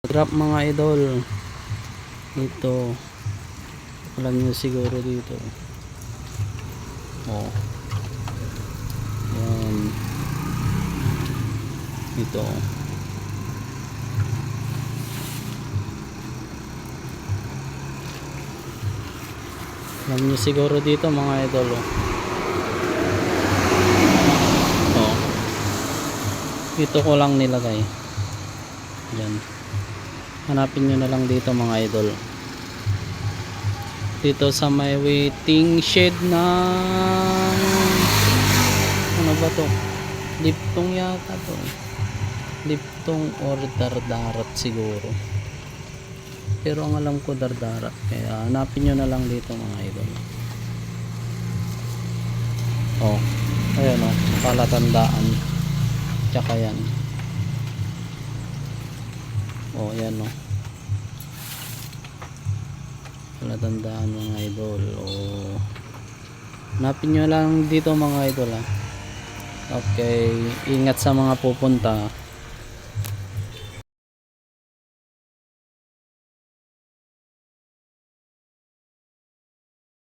Grab mga idol dito, alam nyo siguro dito, oh yan dito, alam nyo siguro dito mga idol, oh dito ko lang nilagay yan. Hanapin nyo na lang dito mga idol, dito sa may waiting shed ng ano ba to, Liptong yata to, Liptong or Dardarat siguro, pero ang alam ko Dardarat, kaya hanapin nyo na lang dito mga idol. Oh ayan oh, palatandaan tsaka yan, oh yan oh, palatandaan mga idol. Oh hanapin nyo lang dito mga idol ha. Okay, ingat sa mga pupunta.